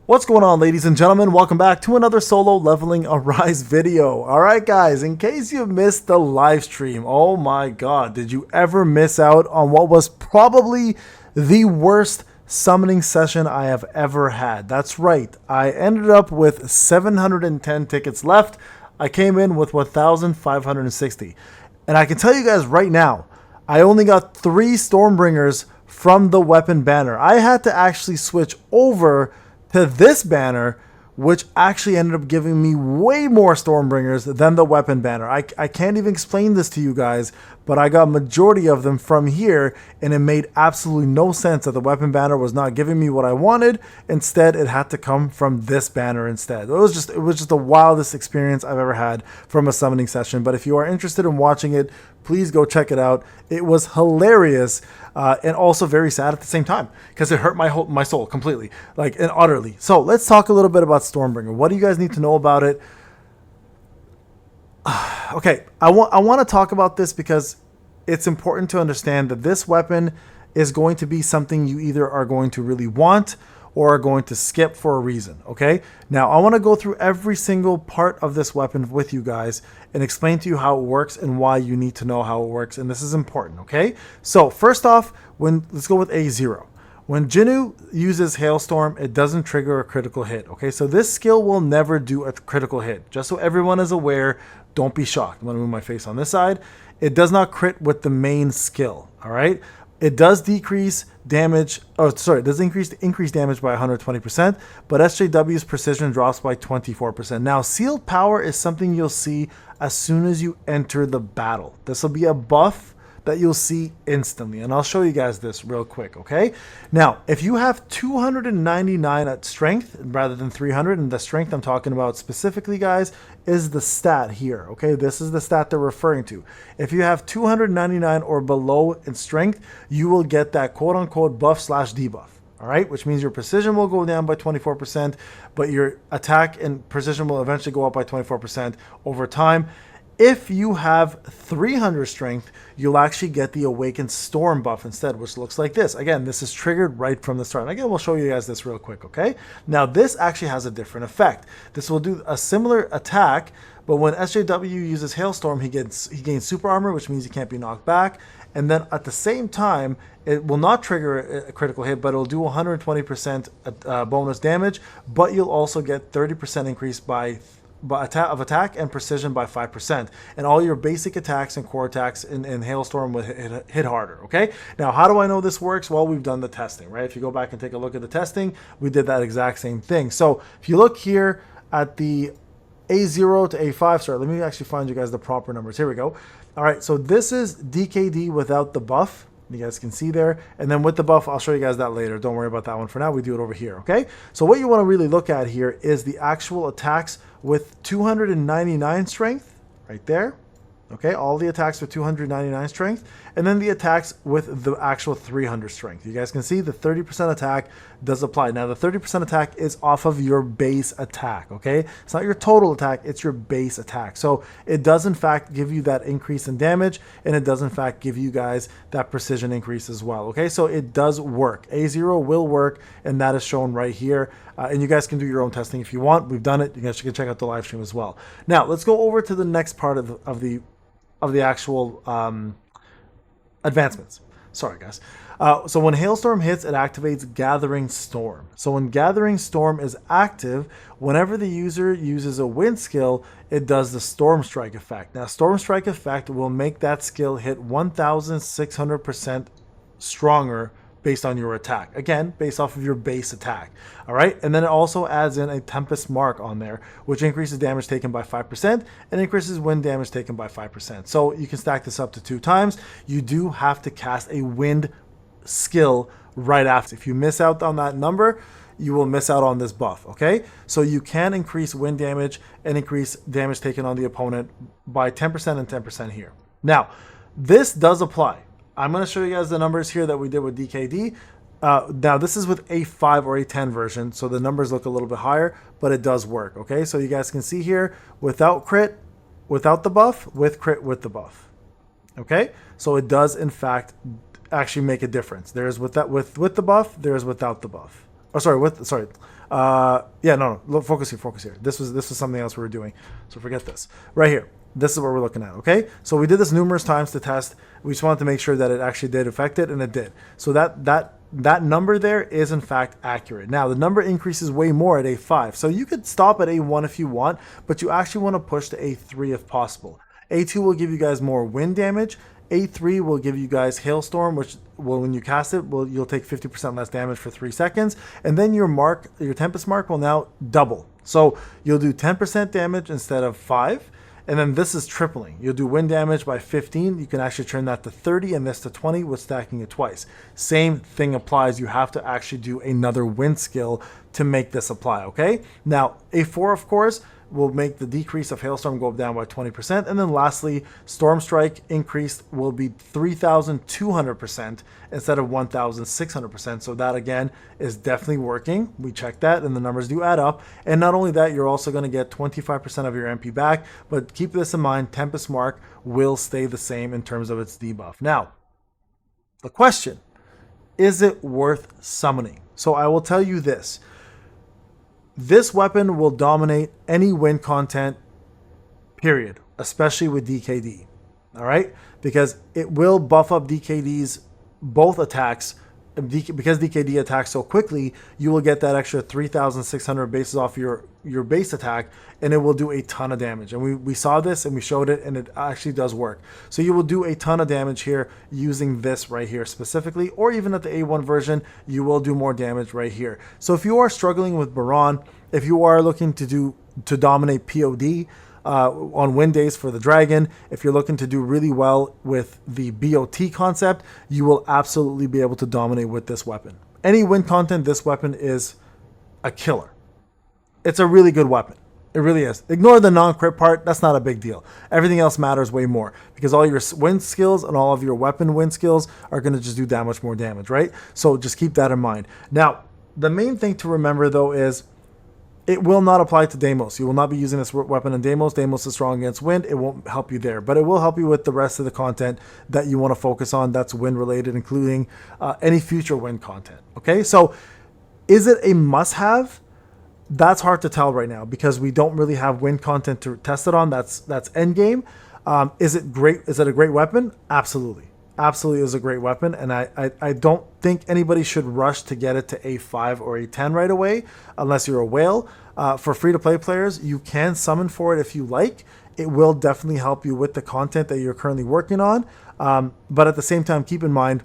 What's going on, ladies and gentlemen? Welcome back to another solo leveling Arise video. Alright guys, in case you missed the live stream, oh my god, did you ever miss out on what was probably the worst summoning session I have ever had? That's right, I ended up with 710 tickets left. I came in with 1,560. And I can tell you guys right now, I only got 3 Stormbringers from the weapon banner. I had to actually switch over to this banner, which actually ended up giving me way more Stormbringers than the weapon banner. I can't even explain this to you guys, but I got majority of them from here, and it made absolutely no sense that the weapon banner was not giving me what I wanted. Instead, it had to come from this banner instead. It was just the wildest experience I've ever had from a summoning session. But if you are interested in watching it, please go check it out. It was hilarious and also very sad at the same time because it hurt my soul completely, like, and utterly. So let's talk a little bit about Stormbringer. What do you guys need to know about it? Okay, I want to talk about this because it's important to understand that this weapon is going to be something you either are going to really want or are going to skip for a reason, okay? Now, I want to go through every single part of this weapon with you guys and explain to you how it works and why you need to know how it works, and this is important, okay? So, first off, let's go with A0. When Jinnu uses Hailstorm, it doesn't trigger a critical hit, okay? So this skill will never do a critical hit. Just so everyone is aware, don't be shocked. I'm gonna move my face on this side. It does not crit with the main skill, all right? It does decrease damage, it does increase damage by 120%, but SJW's precision drops by 24%. Now, sealed power is something you'll see as soon as you enter the battle. This will be a buff that you'll see instantly, and I'll show you guys this real quick, okay? Now, if you have 299 at strength rather than 300, and the strength I'm talking about specifically, guys, is the stat here, okay? This is the stat they're referring to. If you have 299 or below in strength, you will get that quote-unquote buff/debuff, all right? Which means your precision will go down by 24%, but your attack and precision will eventually go up by 24% over time. If you have 300 strength, you'll actually get the Awakened Storm buff instead, which looks like this. Again, this is triggered right from the start. And again, we'll show you guys this real quick, okay? Now, this actually has a different effect. This will do a similar attack, but when SJW uses Hailstorm, he gains super armor, which means he can't be knocked back. And then at the same time, it will not trigger a critical hit, but it'll do 120% bonus damage, but you'll also get 30% increase of attack and precision by 5%, and all your basic attacks and core attacks in Hailstorm will hit harder, okay? Now, how do I know this works? Well, we've done the testing, right? If you go back and take a look at the testing, we did that exact same thing. So if you look here at the A0 to A5, sorry, let me actually find you guys the proper numbers. Here we go. All right, so this is DKD without the buff. You guys can see there, and then with the buff, I'll show you guys that later. Don't worry about that one for now. We do it over here, okay? So what you want to really look at here is the actual attacks with 299 strength right there, okay? All the attacks with 299 strength, and then the attacks with the actual 300 strength. You guys can see the 30% attack does apply. Now, the 30% attack is off of your base attack, okay? It's not your total attack, it's your base attack. So it does, in fact, give you that increase in damage, and it does, in fact, give you guys that precision increase as well, okay? So it does work. A0 will work, and that is shown right here. And you guys can do your own testing if you want. We've done it. You guys can check out the live stream as well. Now, let's go over to the next part of the actual advancements. Sorry, guys. So when Hailstorm hits, it activates Gathering Storm. So when Gathering Storm is active, whenever the user uses a wind skill, it does the Storm Strike effect. Now, Storm Strike effect will make that skill hit 1,600% stronger based on your attack. Again, based off of your base attack. All right, and then it also adds in a Tempest Mark on there, which increases damage taken by 5% and increases wind damage taken by 5%. So you can stack this up to 2 times. You do have to cast a wind skill right after. If you miss out on that number, you will miss out on this buff, okay? So you can increase wind damage and increase damage taken on the opponent by 10% and 10% here. Now, this does apply. I'm going to show you guys the numbers here that we did with DKD. Now, this is with A5 or A10 version, so the numbers look a little bit higher, but it does work, okay? So you guys can see here, without crit, without the buff, with crit, with the buff, okay? So it does, in fact, actually make a difference. There's with the buff, there's without the buff. Oh, sorry, Yeah, no, focus here. This was something else we were doing. So forget this. Right here. This is what we're looking at, okay? So we did this numerous times to test. We just wanted to make sure that it actually did affect it, and it did. So that number there is in fact accurate. Now the number increases way more at A5. So you could stop at A1 if you want, but you actually want to push to A3 if possible. A2 will give you guys more wind damage. A3 will give you guys hailstorm, which will, when you cast it, you'll take 50% less damage for 3 seconds. And then your tempest mark will now double. So you'll do 10% damage instead of 5. And then this is tripling. You'll do wind damage by 15. You can actually turn that to 30 and this to 20 with stacking it twice. Same thing applies. You have to actually do another wind skill to make this apply, okay? Now, A4, of course, will make the decrease of hailstorm go down by 20%. And then lastly, storm strike increased will be 3,200% instead of 1,600%. So that again is definitely working. We checked that and the numbers do add up. And not only that, you're also going to get 25% of your MP back, but keep this in mind, Tempest Mark will stay the same in terms of its debuff. Now, the question, is it worth summoning? So I will tell you this. This weapon will dominate any win content, period, especially with DKD, all right? Because it will buff up DKD's both attacks. Because DKD attacks so quickly, you will get that extra 3,600 bases off your base attack, and it will do a ton of damage. And we saw this and we showed it, and it actually does work. So you will do a ton of damage here using this right here specifically, or even at the A1 version, you will do more damage right here. So if you are struggling with Baron, if you are looking to dominate POD, on win days for the dragon, if you're looking to do really well with the BOT concept, you will absolutely be able to dominate with this weapon. Any win content, this weapon is a killer. It's a really good weapon. It really is. Ignore the non-crit part. That's not a big deal. Everything else matters way more because all your win skills and all of your weapon win skills are going to just do that much more damage, right? So just keep that in mind. Now, the main thing to remember though is it will not apply to Deimos. You will not be using this weapon in Deimos. Deimos is strong against wind. It won't help you there, but it will help you with the rest of the content that you want to focus on that's wind related, including any future wind content. Okay, so is it a must-have? That's hard to tell right now because we don't really have wind content to test it on. That's end game. Is it great? Is it a great weapon? Absolutely. Absolutely is a great weapon, and I don't think anybody should rush to get it to A5 or A10 right away unless you're a whale. For free-to-play players, you can summon for it if you like. It will definitely help you with the content that you're currently working on, but at the same time, keep in mind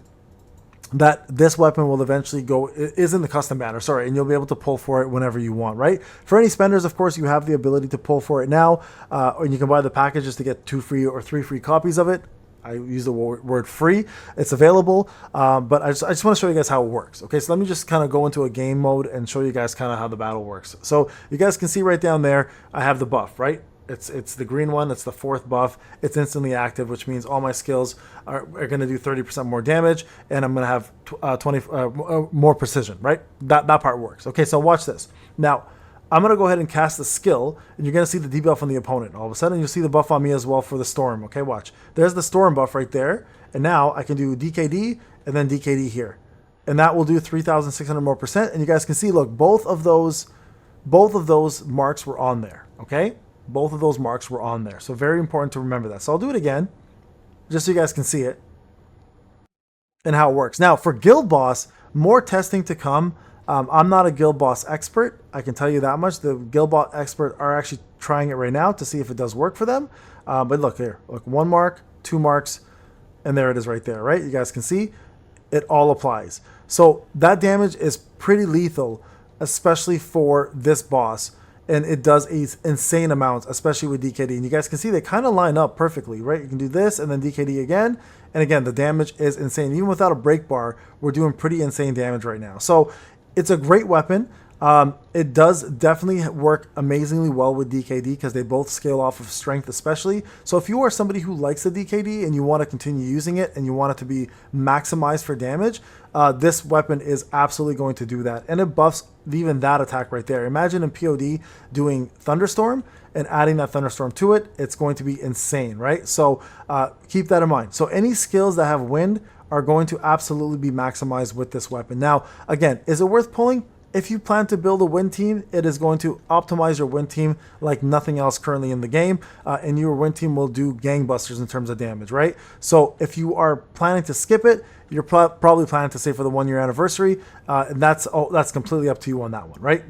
that this weapon will eventually is in the custom banner, and you'll be able to pull for it whenever you want, right? For any spenders, of course, you have the ability to pull for it now, and you can buy the packages to get 2 free or 3 free copies of it. I use the word free. It's available, but I just want to show you guys how it works. Okay, so let me just kind of go into a game mode and show you guys kind of how the battle works. So you guys can see right down there, I have the buff, right? It's the green one. It's the 4th buff. It's instantly active, which means all my skills are going to do 30% more damage, and I'm going to have 20 more precision, right? That part works. Okay, so watch this. Now, I'm going to go ahead and cast the skill, and you're going to see the debuff on the opponent. All of a sudden, you'll see the buff on me as well for the storm. Okay, watch. There's the storm buff right there, and now I can do DKD and then DKD here. And that will do 3,600 more percent. And you guys can see, look, both of those marks were on there, okay? Both of those marks were on there. So very important to remember that. So I'll do it again, just so you guys can see it and how it works. Now, for Guild Boss, more testing to come. I'm not a Guild Boss expert. I can tell you that much. The Guild Boss expert are actually trying it right now to see if it does work for them. But look here, look, 1 mark, 2 marks, and there it is right there, right? You guys can see it all applies. So that damage is pretty lethal, especially for this boss. And it does insane amounts, especially with DKD. And you guys can see they kind of line up perfectly, right? You can do this and then DKD again. And again, the damage is insane. Even without a break bar, we're doing pretty insane damage right now. So it's a great weapon. It does definitely work amazingly well with DKD because they both scale off of strength especially. So if you are somebody who likes the DKD and you want to continue using it and you want it to be maximized for damage, this weapon is absolutely going to do that. And it buffs even that attack right there. Imagine in POD doing Thunderstorm and adding that Thunderstorm to it. It's going to be insane, right? So keep that in mind. So any skills that have wind are going to absolutely be maximized with this weapon. Now, again, is it worth pulling? if you plan to build a win team, it is going to optimize your win team like nothing else currently in the game, and your win team will do gangbusters in terms of damage, right? So if you are planning to skip it, you're probably planning to save for the 1 year anniversary, and that's completely up to you on that one, right?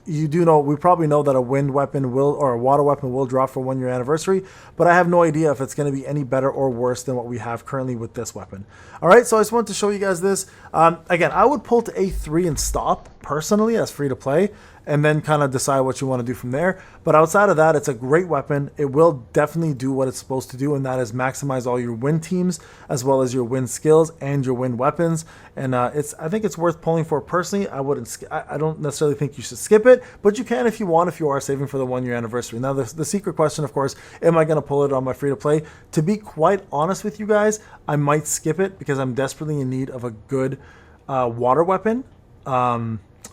We probably know that a wind weapon or a water weapon will drop for 1 year anniversary, but I have no idea if it's going to be any better or worse than what we have currently with this weapon. All right, so I just wanted to show you guys this. Again, I would pull to A3 and stop personally as free to play, and then kind of decide what you want to do from there. But outside of that, it's a great weapon. It will definitely do what it's supposed to do, and that is maximize all your win teams as well as your win skills and your win weapons. And I think it's worth pulling for personally. I don't necessarily think you should skip it, but you can if you want, if you are saving for the 1 year anniversary. Now, the secret question, of course, am I going to pull it on my free to play? To be quite honest with you guys, I might skip it because I'm desperately in need of a good water weapon.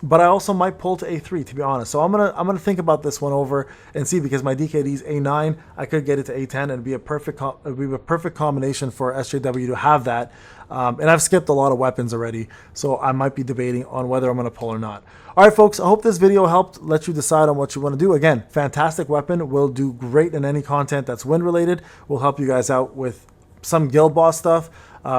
But I also might pull to A3, to be honest. So I'm gonna think about this one over and see, because my DKD is A9. I could get it to A10, and it'd be a perfect combination for SJW to have that. And I've skipped a lot of weapons already, so I might be debating on whether I'm gonna pull or not. All right, folks. I hope this video helped let you decide on what you want to do. Again, fantastic weapon. Will do great in any content that's wind related. Will help you guys out with some guild boss stuff.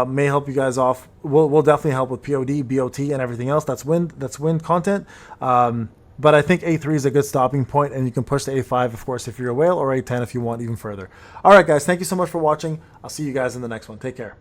May help you guys off. Will definitely help with POD, BOT, and everything else. That's wind content. But I think A3 is a good stopping point, and you can push to A5, of course, if you're a whale, or A10 if you want even further. All right, guys. Thank you so much for watching. I'll see you guys in the next one. Take care.